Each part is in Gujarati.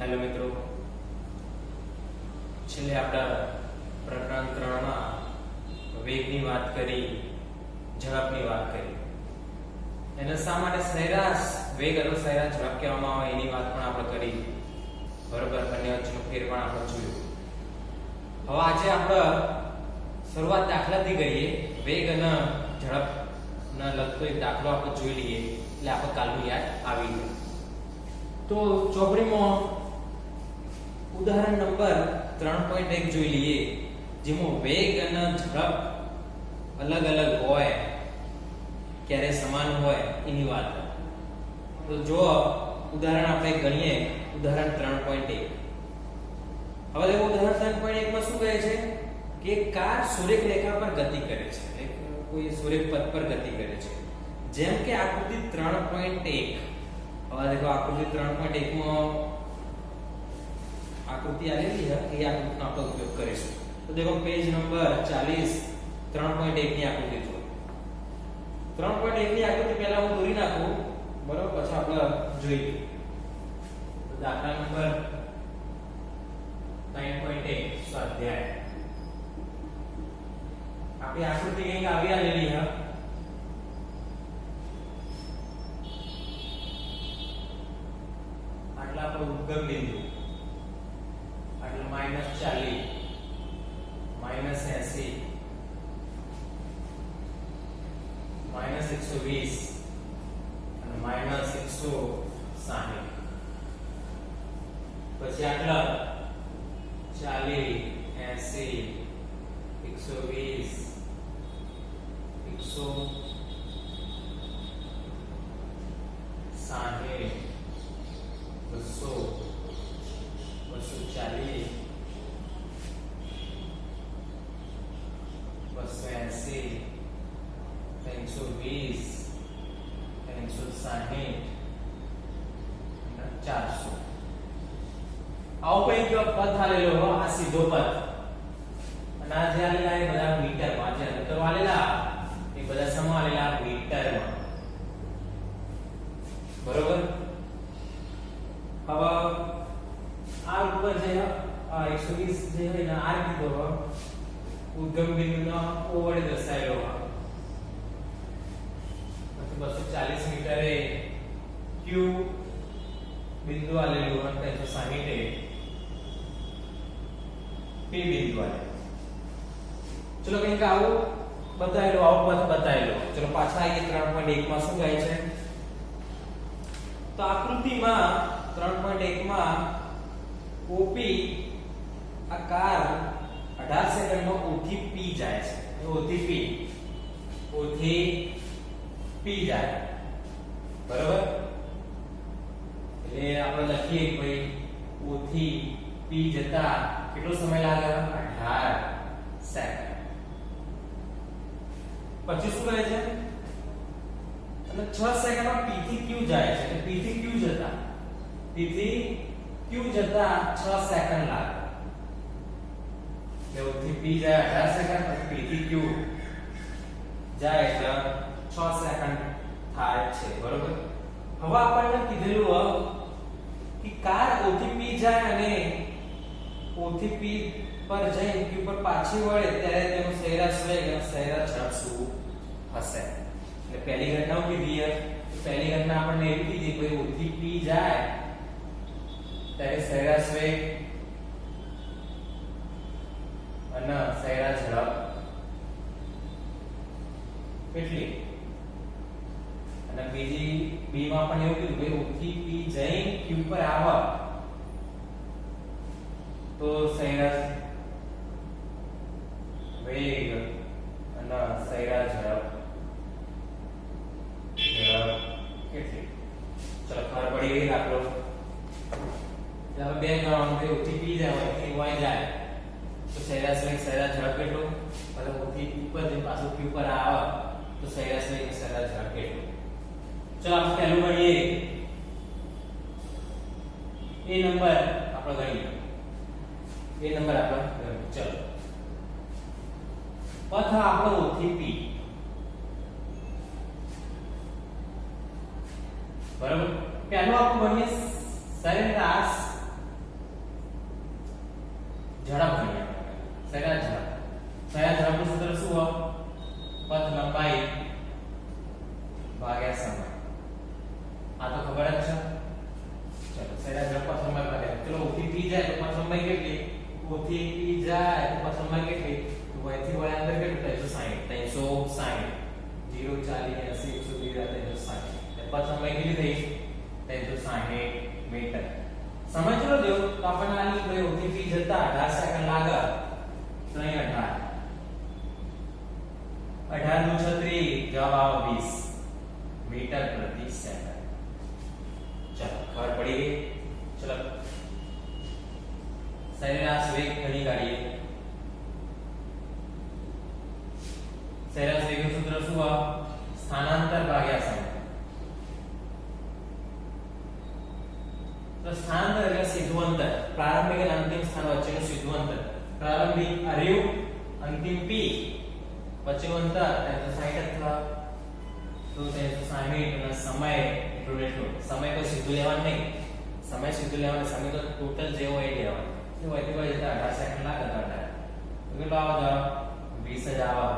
હેલો મિત્રો, છેલ્લે આપણે પ્રકરણ 3 માં વેગની વાત કરી, ઝડપની વાત કરી. એને શા માટે સરેરાશ વેગ અથવા સરેરાશ ઝડપ કહેવામાં આવે એની વાત પણ આપણે કરી. બરોબર, બંને વચ્ચેનો ફેર પણ આપણે જોયું. હવે આજે આપણે શરૂઆત દાખલાથી કરીએ. વેગ અને ઝડપને લગતો એક દાખલો આપણે જોઈ લઈએ એટલે આપણે કાલનું યાદ આવી જાય. તો ચોપડીમાં ઉદાહરણ નંબર 3.1 જોઈ લઈએ, જેમાં વેગ અને ઝડપ અલગ અલગ હોય, ક્યારે સમાન હોય એની વાત. તો જો ઉદાહરણ આપણે ગણીએ, ઉદાહરણ 3.1. હવે દેખો ઉદાહરણ 3.1 માં શું કહે છે કે કાર સુરેખ રેખા પર ગતિ કરે છે, કોઈ સુરેખ પથ પર ગતિ કરે છે, જેમ કે આકૃતિ 3.1. હવે દેખો આકૃતિ 3.1 માં आकृति आलेली है, ये आकृति આપણે ઉપયોગ કરીશું. તો देखो पेज नंबर 40 3.1 ની આકૃતિ જો. 3.1 ની આકૃતિ પહેલા હું દોરી નાખું, બરોબર, પછી આપણે જોઈએ. તો દાખલા નંબર 9.1 સ્વાધ્યાય. આપણી આકૃતિ કંઈક આવી આલેલી છે. આટલા પર ઉદ્ગમ બિંદુ એટલે -40 -80 -120 અને -160. પછી આટલા 40 80 120 160 200 240 280 320 360 400. આવો કઈ પથ આલેલો હો, આ સીધો પથ. અને આ જે આલેલા એ બધા મીટરમાં, જે અંતરો આલેલા એ બધા સમૂહ આલેલા મીટરમાં. બરોબર. હવે આ ઉપર જે 120 જે હોય ને આ કીધો ઉદ્ગમ બિંદુનો ઓ વડે દર્શાવેલો હોય. પછી 240 મીટરે ક્યુ બિંદુ આલેલું અને 360 પી બિંદુ આલેલું. ચલો કંઈક આવું બતાવેલો, આવો પથ બતાવેલો. ચલો પાછા આવીએ 3.1 માં શું કહે છે. તો આકૃતિમાં 3.1 માં OP આ કાર 18 સેકન્ડમાં O થી P જાય છે. O થી P જાય. બરોબર. એટલે આપણે લખીએ કે ભાઈ O થી P જતા કેટલો સમય લાગે? 18 સેકન્ડ. પછી શું કહે છે? અને 6 સેકન્ડમાં P થી Q જાય છે. P થી Q જતા 6 સેકન્ડ લાગે. એટલે O થી P જાય 18 સેકન્ડ, પછી P થી Q જાય એટલે 6 સેકન્ડ થાય છે. બરોબર. હવે આપણને કીધેલું કે કાર O થી P જાય અને O થી P પર જઈને Q પર પાછી વળે ત્યારે તેનું સરેરાશ વેગ અને સરેરાશ ઝડપ શું હશે. એટલે પહેલી ઘટના કીધી, પહેલી ઘટના આપણને એવી કીધી કે O થી P જાય ત્યારે સરેરાશ વેગ અને સરેરાશ ઝડપ કેટલી. અને બીજી બી માં પણ એવું કીધું કે O થી P જઈને Q પર આવે તો સરેરાશ વેગ અને સરેરાશ ઝડપ કેટલી. ચલો ખબર પડી ગઈ દાખલો. હવે બે ગણવાનું કે O થી P જાય થી Y જાય તો સરેરાશ વેગ સરેરાશ ઝડપ કેટલો, અને O થી ઉપર જે પાછું Q પર આવે તો સરેરાશ વેગ સરેરાશ ઝડપ કેટલો. ચલો આપણે પહેલું ગણીએ. એ નંબર આપણે ગણીએ. એ નંબર આપણે ચલો પથ આપણો O થી P. બરાબર. પહેલો આપણે ગણીએ સરેરાશ ઝડપ ગણીએ સરેરાશ ઝડપ. સરેરાશ ઝડપનું સૂત્ર શું હોય? પથ લંબાઈ ભાગ્યા સમય. આ તો ખબર જ છે. ચલો સરેરાશ ઝડપ પથ લંબાઈ ભાગ્યા. ચલો ઓથી પી જાય તો પથ લંબાઈ કેટલી? ઓથી પી જાય તો પથ લંબાઈ કેટલી? તો ઓથી વળે અંદર કેટલું થાય? 360. 0 40 80 120 360. પથ લંબાઈ કેટલી થઈ? 360 મીટર. સમય ચલો દો તો આપણને આ નીકળે ઓથી પી જતા 18 સેકન્ડ લાગે. તો અહીં 18 નું 36 જવાબ આવે 20 મીટર પ્રતિ સેકન્ડ. ચલો ખબર પડી ગઈ. ચલો સરેરાશ વેગ ગણી કાઢીએ. સરેરાશ વેગનું સૂત્ર શું હોય? સ્થાનાંતર ભાગ્યા સમય. તો સ્થાનાંતર એટલે સીધું અંતર. પ્રારંભિક અને અંતિમ સ્થાન વચ્ચેનું સીધું અંતર. પ્રારંભિક અરિયું અંતિમ p વચ્ચેનું અંતર 360 અથવા તો 360 અને સમય એટલું. સમય કોઈ સીધું લેવાનું નહીં. સમય સીધું લેવાનો. સમય તો ટોટલ જે હોય એ લેવાનો. તો વધી વધી જતા 18 સેકન્ડ લાગે તો 18. તો કેટલો આવે જવાબ? 20 જ આવે.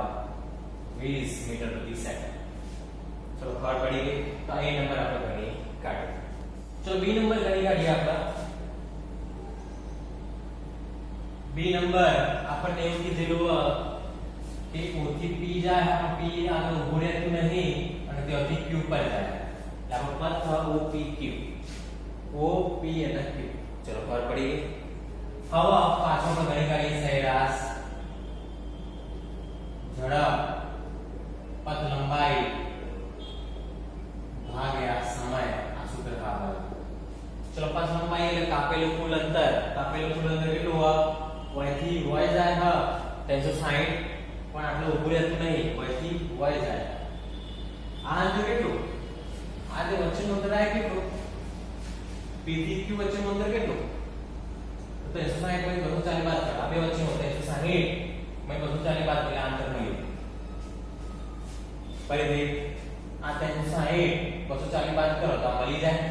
20 મીટર પ્રતિ સેકન્ડ. ચલો ખબર પડી ગઈ. તો આ નંબર આપણે ગણી કાઢીએ. ચલો બી નંબર ગણી કાઢીએ આપણે. બી નંબર આપણને એવું કીધેલું કે ઓથી પી જાય પણ પી આગળ ઉભું રહેતું નહીં અને ત્યાંથી ક્યુ પર જાય. એટલે આપણો પથ ઓપી ક્યુ. ઓપી એટલે ક્યુ. ચલો ખબર પડી ગઈ. હવે પાછો આપણે ગણી કાઢીએ સરેરાશ ઝડપ પથ લંબાઈ ભાગ્યા સમય. આ સૂત્ર આવે. ચલો પથ લંબાઈ એટલે કાપેલું કુલ અંતર. કાપેલું કુલ અંતર કેટલું હોય? વયથી વય જાય હ 360 પણ આટલું ઊભું રહેતું નહીં. વયથી વય જાય. આ અંતર કેટલું? આ જે વચ્ચેનું અંતર આ કેટલું? p થી q વચ્ચેનું અંતર કેટલું? તો 360 પછી 240 બાદ કર. આ બે વચ્ચેનું 360 પછી 240 બાદ એટલે અંતર મળ્યું. ફરીથી આ 360 240 બાદ કરો તો આ મળી જાય.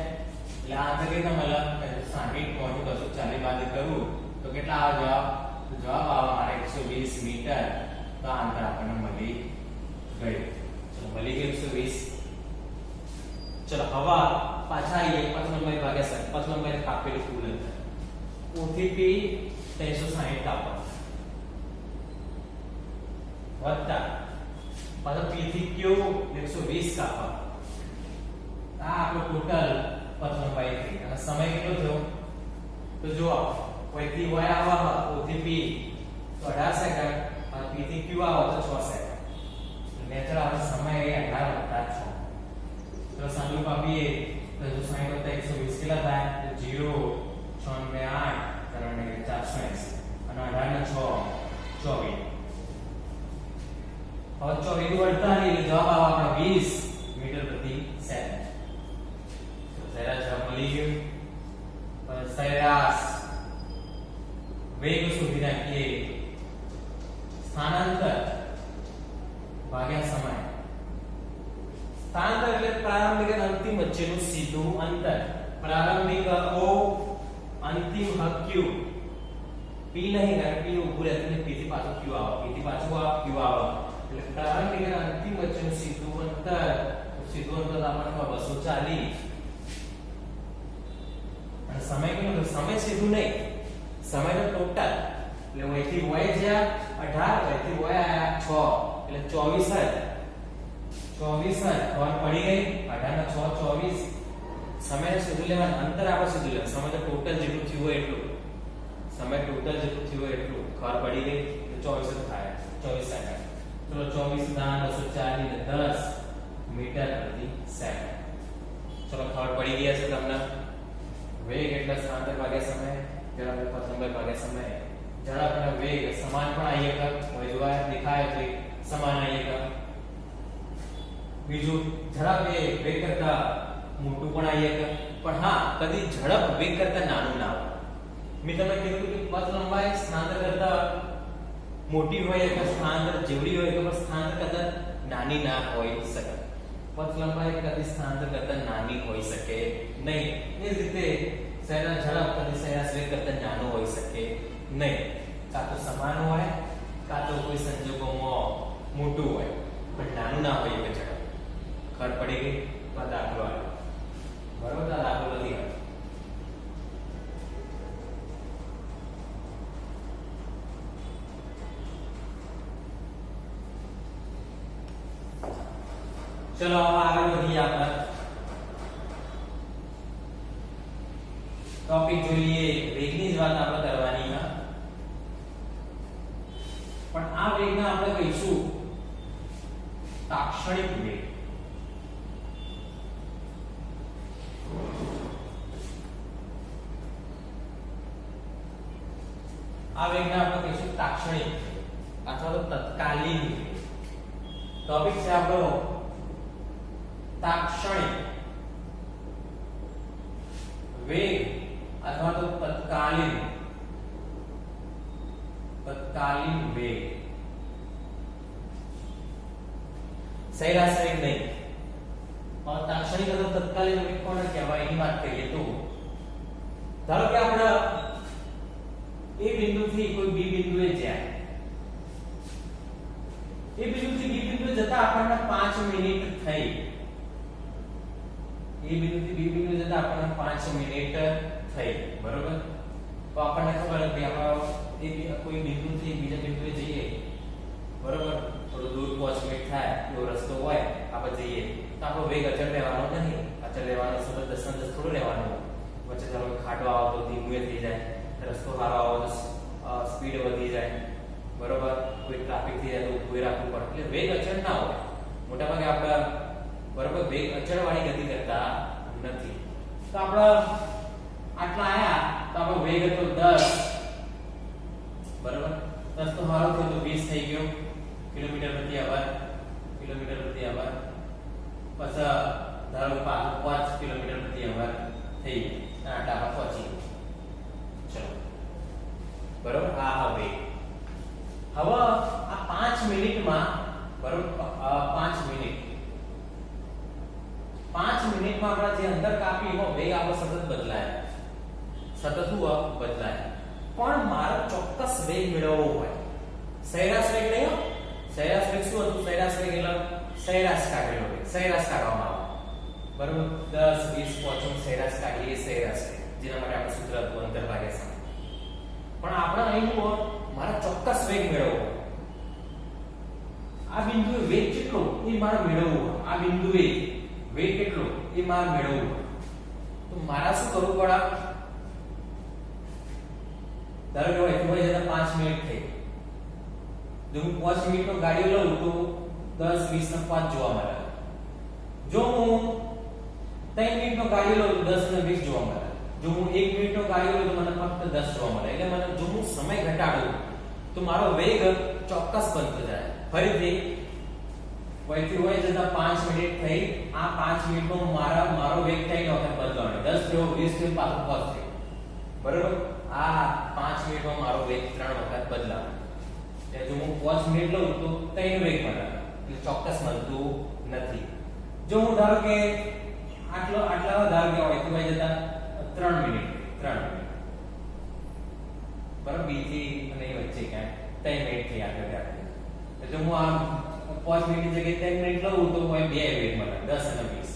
એટલે આ અંતર કેટલા મળે? 360 માંથી 240 બાદ કરું તો કેટલા આવે જવાબ? તો જવાબ આવે મારે 120 મીટર. તો આ અંતર આપણને મળી ગયું. ચલો મળી ગયું 120. ચલો હવે પાછા આવીએ પથ લંબાઈ ભાગ્યા સમય. પથ લંબાઈ કાપેલું કુલ અંતર. ઓથી p 360 કાપો વત્તા પાછો p થી q 120 કાપો. આ આપણો ટોટલ પથ લંબાઈ થઈ. અને સમય કેટલો થયો? તો જો ઓથી y આવે ઓથી p તો 18 સેકન્ડ અને p થી q આવે તો 6 સેકન્ડ. નેચરલ આવે સમય એ 18 વત્તા 6. તો સાદું કાપીએ તો 60 વત્તા 120 કેટલા થાય? તો 0 6 ને 8 અને 480 અને 18 ને 6 24. હવે 24 48 એટલે જવાબ આવે આપણો 20 મીટર પ્રતિ સેકન્ડ. તો સરેરાશ જવાબ મળી ગયો. હવે સરેરાશ વેગ શોધી નાખીએ. સ્થાનાંતર ભાગ્યા સમય. સ્થાનાંતર એટલે પ્રારંભિક અને અંતિમ વચ્ચેનું સીધું અંતર. પ્રારંભિક o અંતિમ q. p નહીં કારણ p ઊભું રહેતું ને p થી પાછું q આવે. p થી પાછું આ q આવે. એટલે પ્રારંભિક અને અંતિમ વચ્ચેનું સીધું અંતર. સીધું અંતર આપણને 240. અને સમય કેટલો? સમય સીધું નહીં. સમય તો ટોટલ. એટલે વયથી વય જ્યાં 18 વયથી વય આયા 6 એટલે 24 જ. 24 ખબર પડી ગઈ. 18 ના 6 24. સમય સીધું લેવાનું. અંતર આપણે સીધું લેવાનું. સમય તો ટોટલ જેટલું થયું હોય એટલું. સમય ટોટલ જેટલું થયું હોય એટલું. ખબર પડી ગઈ. તો 24 જ થાય. 24 સેકન્ડ. ચલો 24 ના 240 ને 10 મીટર પ્રતિ સેકન્ડ. ચલો ખબર પડી ગયા છે તમને. વેગ એટલે સ્થાનાંતર ભાગ્યા સમય. ઝડપ પથ લંબાઈ ભાગ્યા સમય. ઝડપ અને વેગ સમાન પણ આઈએ કર. હવે જોવા દેખાય છે સમાન આઈએ કર. બીજું ઝડપ એ વેગ કરતા મોટું પણ આઈએ કર. પણ હા કદી ઝડપ વેગ કરતા નાનું ના હોય. મેં તમને કીધું કે પથ લંબાઈ સ્થાનાંતર કરતા મોટી હોય કે સ્થાનાંતર જેવડી હોય કે સ્થાનાંતર કરતા નાની ના હોઈ શકે. પથ લંબાઈ કદી સ્થાનાંતર કરતા નાની હોઈ શકે નહીં. એ જ રીતે સરેરાશ ઝડપ કદી સરેરાશ વેગ કરતા નાનો હોઈ શકે નહીં. કાં તો સમાન હોય કાં તો કોઈ સંજોગોમાં મોટું હોય પણ નાનું ના હોય એક ઝડપ. ખબર પડી ગઈ? તો આ દાખલો આવ્યો. બરોબર? તો આ દાખલો નથી આવ્યો. ચલો આગળ વધીએ આપણે. ટોપિક જોઈએ, વેગની જ વાત આપણે કરવાની છે. પણ આ વેગને આપણે કહીશું તાક્ષણિક વેગ. આ વેગને આપણે કહીશું તાક્ષણિક અથવા તો તત્કાલીન વેગ. ટોપિક છે આપણો તાક્ષણિક વેગ અથવા તો તત્કાલીન વેગ. સરેરાશ વેગ નહીં. और તાક્ષણિક અથવા તત્કાલીન વેગ કોને કહેવાય એની વાત કરીએ તો ધારો કે આપણે એ બિંદુથી કોઈ બી બિંદુએ જાય. એ બિંદુથી બી બિંદુએ જતા આપણને 5 મિનિટ થઈ. એ બિંદુથી બી બિંદુએ જતા આપણને 5 મિનિટ થઈ. બરોબર? તો આપણને ખબર હતી આપણે કોઈ બિંદુથી બીજા બિંદુએ જઈએ. બરોબર? થોડો દૂર 5 મિનિટ થાય એવો રસ્તો હોય આપણે જઈએ તો આપણો વેગ અચળ રહેવાનો નહીં. અચળ રહેવાનો સતત 10 થોડો રહેવાનો. વચ્ચે ધારો કે ખાડો આવે તો ધીમું થઈ જાય, રસ્તો સારો આવે તો સ્પીડ વધી જાય. બરોબર? કોઈ ટ્રાફિક થઈ જાય તો ઊભું રાખવું પડે. એટલે વેગ અચળ ના હોય મોટાભાગે આપણે. બરોબર? વેગ અચળ વાળી ગતિ કરતા નથી. તો આપણે આટલા આયા તો આપણો વેગ હતો 10. બરોબર? 10 તો સારો થયો તો 20 થઈ ગયો કિલોમીટર પ્રતિ અવર. પછી ધારો કે 5 કિલોમીટર પ્રતિ અવર થઈ ગયો. આટા પહોંચી ચલો. બરોબર? આ હવે આ 5 મિનિટમાં બરોબર 5 મિનિટમાં આપણે જે અંતર કાપી એનો વેગ આપણો સતત બદલાય. પણ મારો ચોક્કસ વેગ મેળવવો હોય. સરેરાશ વેગ નહીં. સરેરાશ વેગ શું હતું? સરેરાશ વેગ એટલે સરેરાશ કાઢેલો વેગ. સરેરાશ કાઢવામાં આવે. બરોબર? 10 20 પહોંચો સરેરાશ કાઢીએ. સરેરાશ વેગ જેના માટે આપણે સૂત્ર હતું અંતર ભાગ્યા સમય. પણ આપણે અહીં મારા ચોક્કસ વેગ મેળવવો. આ બિંદુએ વેગ કેટલો એ મારે મેળવવો. આ બિંદુએ વેગ કેટલો એ મારે મેળવવો. તો મારા શું કરવું પડે? ધારો કે હોય જતા 5 મિનિટ થઈ. જો હું 5 મિનિટનો ગાડીઓ લઉં તો 10 20 ને 5 જોવા મળે. જો હું 3 મિનિટનો ગાડીઓ લઉં તો 10 અને 20 જોવા મળે. જો હું 1 મિનિટનો ગાડીઓ લઉં તો મને ફક્ત 10 જોવા મળે. એટલે મને જો હું સમય ઘટાડું તો મારો વેગ ચોક્કસ બનતો જાય. ફરીથી હોય જતા 5 મિનિટ થઈ. આ 5 મિનિટનો મારો વેગ થઈ ગયો વખત બદલાવાનો. 10 થયો 20 થયો પાછો 5 થયો. બરોબર? આ 5 મિનિટમાં મારો વેગ 3 વખત બદલાવાનો. એટલે જો હું 5 મિનિટ લઉં તો 3 વેગ મળે. એટલે ચોક્કસ મળતું નથી. જો હું ધારો કે આટલા ધારો કે હોય જતા 3 મિનિટ બરાબર બી થી અને એ વચ્ચે ક્યાંક 3 મિનિટ થી આગળ રાખીએ. જો હું આમ 5 મિનિટ જગ્યાએ 3 મિનિટ લઉં તો હોય 2 વેગ મળે 10 અને 20.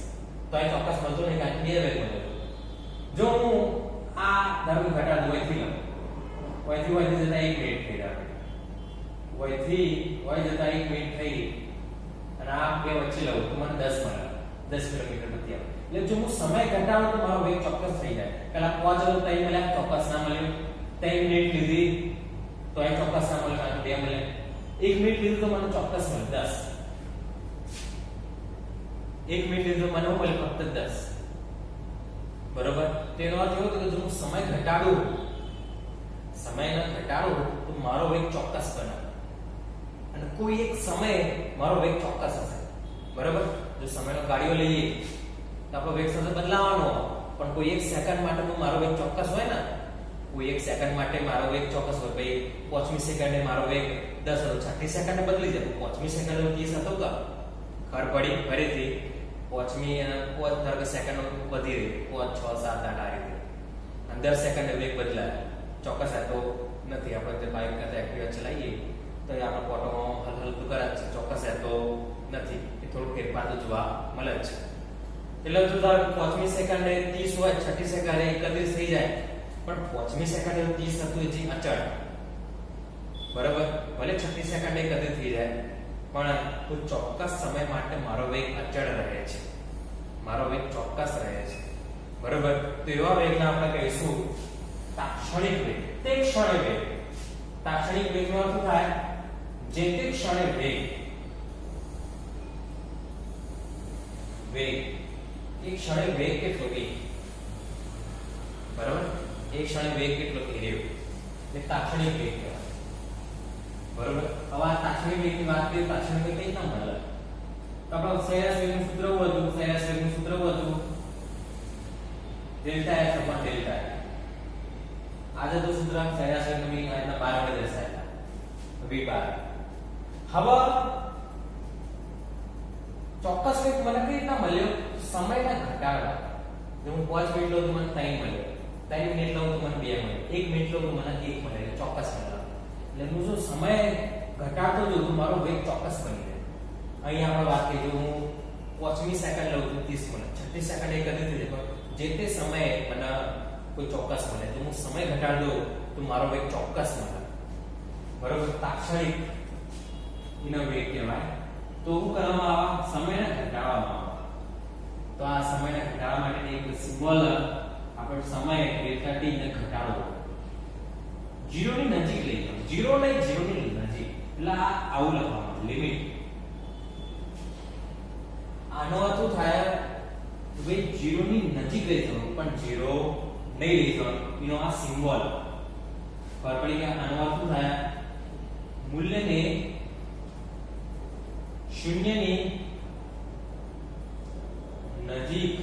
તો આ ચોક્કસ મળતો નહીં કારણ કે 2 વેગ મળે. જો હું આ ધારો કે ઘટાડું હોય થી જતા 1 મિનિટ થઈ જાય. હોય જતા 1 મિનિટ થઈ અને આ બે વચ્ચે લઉં તો મને 10 મળે. 10 કિલોમીટર પ્રતિ અવર. એટલે જો હું સમય ઘટાડું તો મારો વેગ ચોક્કસ થઈ જાય. પેલા 5 હતો 3 મળ્યા ચોક્કસ ના મળ્યું. 3 મિનિટ લીધી તો એ ચોક્કસ ના મળે કારણ કે 2 મળે. 1 મિનિટ લીધું તો મને ચોક્કસ મળે 10. 1 મિનિટ લીધું મને મળે ફક્ત 10. બરોબર? તેનો અર્થ એવો કે જો હું સમય ઘટાડું તો મારો વેગ ચોક્કસ બને. અને કોઈ એક સમયે મારો વેગ ચોક્કસ હશે. બરોબર? જો સમયનો ગાડીઓ લઈએ તો આપણો વેગ સતત બદલાવાનો. પણ કોઈ એક સેકન્ડ માટે મારો વેગ ચોક્કસ હોય ને. કોઈ એક સેકન્ડ માટે મારો વેગ ચોક્કસ હોય. ભાઈ 5મી સેકન્ડે મારો વેગ 10 હતો. 6મી સેકન્ડે બદલી જાય. 5મી સેકન્ડે 30 હતો કે ખબર પડી. ફરીથી 5મી અને 5 ધારો કે સેકન્ડ વધી રહી 5 6 7 8 આ રીતે. અને 10 સેકન્ડે વેગ બદલાય. ચોક્કસ આ તો નથી. આપણે જે બાઇક કાં એક્ટિવા ચલાવીએ તો એ આપણે ઓટોમાં હલતું કરે છે, ચોક્કસ એ તો નથી. એ થોડું ફેરફાર તો જોવા મળે જ છે. એટલે જો તાર 5મી સેકન્ડે 30 હોય, 6ઠી સેકન્ડે 31 થઈ જાય, પણ 5મી સેકન્ડે 30 હતું એ અચળ, બરાબર. ભલે 6ઠી સેકન્ડે 31 થઈ જાય, પણ કોઈ ચોક્કસ સમય માટે મારો વેગ અચળ રહે છે, મારો વેગ ચોક્કસ રહે છે, બરાબર. તો એવા વેગને આપણે કહીશું તાક્ષણિક વેગ. તે ક્ષણે વેગ. તાક્ષણિક વેગનો અર્થ થાય જે તે ક્ષણે વેગ. વેગ એક ક્ષણે વેગ કેટલો એ, બરાબર. એક ક્ષણે વેગ કેટલો એ રહ્યો એ તાક્ષણિક વેગ કહેવાય, બરાબર. હવે આ તાક્ષણિક વેગની વાત કરીએ, તાક્ષણિક વેગ કઈ રીતના મળે? તો આપણે સરેરાશ વેગનું સૂત્ર હતું, સરેરાશ વેગનું સૂત્ર હતું delta H upon delta T. આજે તો સૂત્ર સરેરાશ વેગનું બી આ રીતના 12 વડે દર્શાવેલા, v12. હવે ચોક્કસ વેગ મને કઈ રીતના મળ્યો? સમયના ઘટાડા. જો હું 5 મિનિટ લઉં તો મને 3 મળ્યો, 3 મિનિટ લઉં તો મને 2 મળ્યો, 1 મિનિટ લઉં તો મને 1 મળ્યો, ચોક્કસ મળ્યો. એટલે હું જો સમય ઘટાડતો જઉં તો મારો વેગ ચોક્કસ બની જાય. અહીં આપણે વાત કરીએ, જો હું 5મી સેકન્ડ લઉં તો 30 મળે, 6ઠી સેકન્ડે 31 થઈ જાય, જે તે સમયે મને કોઈ ચોક્કસ મળે. જો હું સમય ઘટાડી દઉં તો મારો વેગ ચોક્કસ મળે, બરોબર. તાક્ષણિક એનો વેગ કહેવાય. તો શું કરવામાં આવે? સમયને ઘટાડવામાં આવે. તો આ સમયને ઘટાડવા માટે એક સિમ્બોલ આપણે સમય ડેલ્ટા ટી ને ઘટાડવો, 0 ની નજીક લઈ જવું, 0 નહીં, 0 ની નજીક. એટલે આ આવું લખવાનું લિમિટ. આનો અર્થ શું થાય? ભાઈ 0 ની નજીક લઈ જવાનું, પણ 0 નહીં લઈ જવાનું. એનો આ સિમ્બોલ ખબર પડી કે આનો અર્થ શું થાય? મૂલ્યને 0 ની નજીક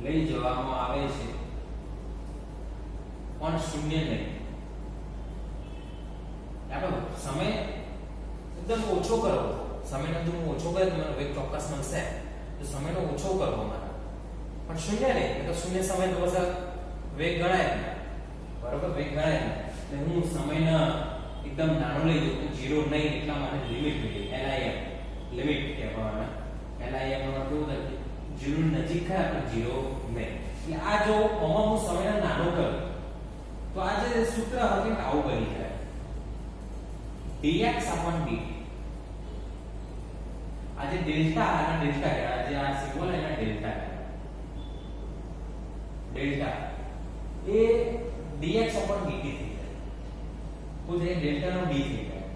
લઈ જવામાં આવે છે, પણ 0 નહીં. આપણે સમય એકદમ ઓછો કરવો. સમયને જો હું ઓછો કરે તો મને વેગ ચોક્કસ મળશે, તો સમયનો ઓછો કરવો મારે, પણ 0 નહીં. એટલે 0 સમય તો બસ વેગ ગણાય ને, બરોબર. વેગ ગણાય ને. એટલે હું સમયને એકદમ નાનો લઈ જઉં, 0 નહીં, એટલા માટે લિમિટ લીધી, LIM લિમિટ કહેવાના. LIM નો અર્થ એવું થાય 0 ની નજીક થાય પણ 0 નહીં. એટલે આ જો આમાં હું સમયને નાનો કરું તો આ જે સૂત્ર હતું આવું બની જાય, dx dt. આ જે ડેલ્ટા, આના ડેલ્ટા કહેવાય, જે આ સિમ્બોલ એના ડેલ્ટા કહેવાય. ડેલ્ટા એ dx dt થઈ જાય, તો જે ડેલ્ટા નો d થઈ જાય.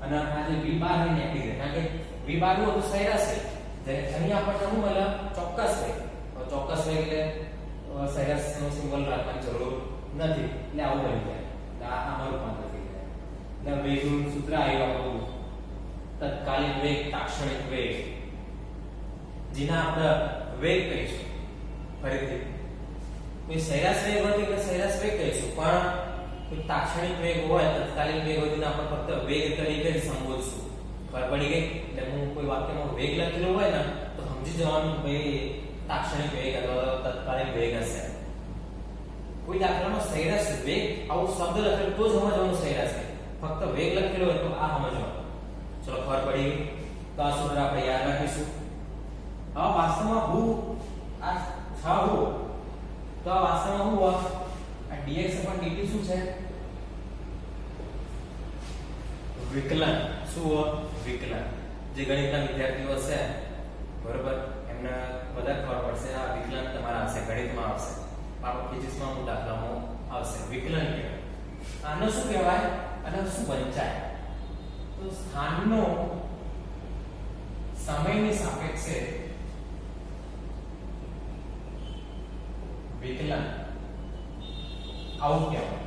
અને આ જે v12 ને નેગેટિવ છે, કારણ કે v12 નું હતું સરેરાશ વેગ, જ્યારે અહીં આપણને શું મળે? ચોક્કસ વેગ. તો ચોક્કસ વેગ એટલે સરેરાશ નો સિમ્બોલ રાખવાની જરૂર નથી, એટલે આવું બની જાય. એટલે આ આમાં રૂપાંતર થઈ જાય. એટલે વેગનું સૂત્ર આવ્યું આપણું તત્કાલીન વેગ, તાક્ષણિક વેગ, જેના આપણે વેગ કહીશું. ફરીથી કોઈ સરેરાશ વેગ હોય એટલે સરેરાશ વેગ કહીશું, પણ કોઈ તાક્ષણિક વેગ હોય, તત્કાલીન વેગ હોય, તેને આપણે ફક્ત વેગ તરીકે જ સંબોધશું. ખબર પડી ગઈ? એટલે હું કોઈ વાક્યમાં વેગ લખેલો હોય ને તો સમજી જવાનું ભાઈ તાક્ષણિક વેગ અથવા તત્કાલીન વેગ હશે. કોઈ દાખલામાં સરેરાશ વેગ આવું શબ્દ લખેલો તો જ સમજવાનું સરેરાશ વેગ. ફક્ત વેગ લખેલો હોય તો આ સમજવાનું. ચલો ખબર પડી ગઈ. તો આ સૂત્ર આપણે યાદ રાખીશું. હવે વાસ્તવમાં હું આ હું તો આ વાસ્તવમાં હું આ dx dt શું છે? વિકલન. શું? વિકલન. જે ગણિતના વિદ્યાર્થીઓ હશે, બરોબર, એમને બધા ખબર પડશે આ વિકલન તમારા આવશે, ગણિતમાં આવશે, આપણે ફિઝિક્સમાં હું દાખલામાં આવશે. વિકલન કહેવાય. આનો શું કહેવાય? અને શું વંચાય? તો સ્થાનનો સમયની સાપેક્ષે વિકલન આવું કહેવાય.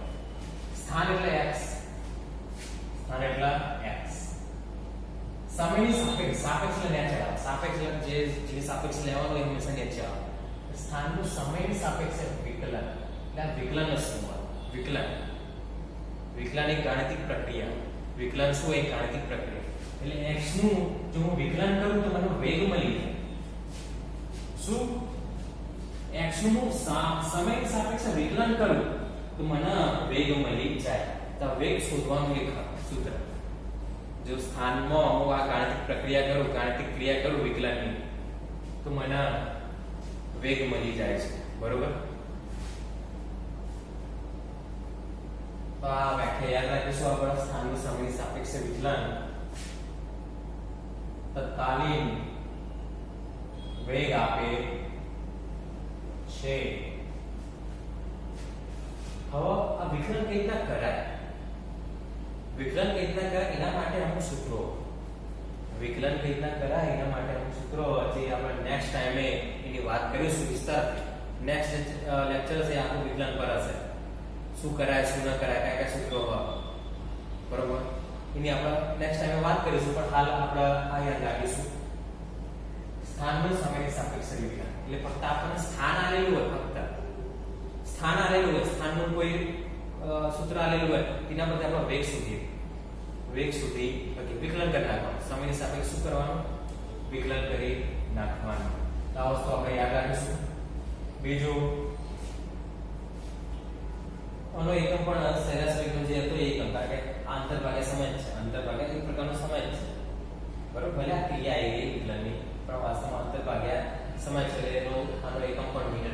સ્થાન એટલે x, સ્થાન એટલે x. સમયની સાપેક્ષ, સાપેક્ષ એટલે નેચરલ, સાપેક્ષ એટલે જે સાપેક્ષ લેવાનું હોય હંમેશા નેચરલ. સ્થાનનું સમયની સાપેક્ષે વિકલન, એટલે વિકલનનો સિમ્બોલ. વિકલન, વિકલન એક ગાણિતિક પ્રક્રિયા. વિકલન શું? એક ગાણિતિક પ્રક્રિયા. એટલે x નું જો હું વિકલન કરું તો મને વેગ મળી જાય. શું? x નું સમયની સાપેક્ષે વિકલન કરું તો મને વેગ મળી જાય. તો વેગ શોધવાનું એક સૂત્ર, જો સ્થાનમાં હું આ ગાણિતિક પ્રક્રિયા કરું, ગાણિતિક ક્રિયા કરું વિકલનની, તો મને વેગ મળી જાય છે. બરોબર? તો આ વ્યાખ્યા યાદ રાખીશું આપણે. સ્થાનનું સમયની સાપેક્ષે વિકલન તત્કાલીન વેગ આપે છે. હવે આ વિકલન કઈ રીતના કરાય, વિકલન કઈ રીતના કરાય એના માટે અમુક સૂત્રો, વિકલન કઈ રીતના કરાય એના માટે અમુક સૂત્રો જે આપણે નેક્સ્ટ ટાઈમે એની વાત કરીશું વિસ્તારથી. નેક્સ્ટ લેક્ચર છે આખું વિકલન પર હશે, શું કરાય શું ન કરાય, કયા કયા સૂત્રો હોય. બરોબર? એની આપણે નેક્સ્ટ ટાઈમે વાત કરીશું, પણ હાલ આપણે આ યાદ રાખીશું. સ્થાનનું સમયની સાપેક્ષે વિકલન એટલે ફક્ત આપણને સ્થાન આલેલું હોય, ફક્ત સ્થાન આલેલું હોય, સ્થાનનું કોઈ સૂત્ર આલેલું હોય, તેના પરથી આપણે વેગ શોધીએ, વેગ શોધી પછી વિકલન કરી નાખવાનું. સમયની સાપેક્ષે શું કરવાનું? વિકલન કરી નાખવાનું. તો આ વસ્તુ આપણે યાદ રાખીશું. બીજું, આનો એકમ પણ સરેરાશ વેગનો જે હતો એ એકમ, કારણ કે આંતરભાગ્ય સમય છે, આંતરભાગ્ય એક પ્રકારનો સમય છે. બરોબર? ભલે આ ક્રિયા આવી વિકલનની, પણ વાસ્તવમાં આંતરભાગ્ય સમય છે, એનો આનો એકમ પણ મીટર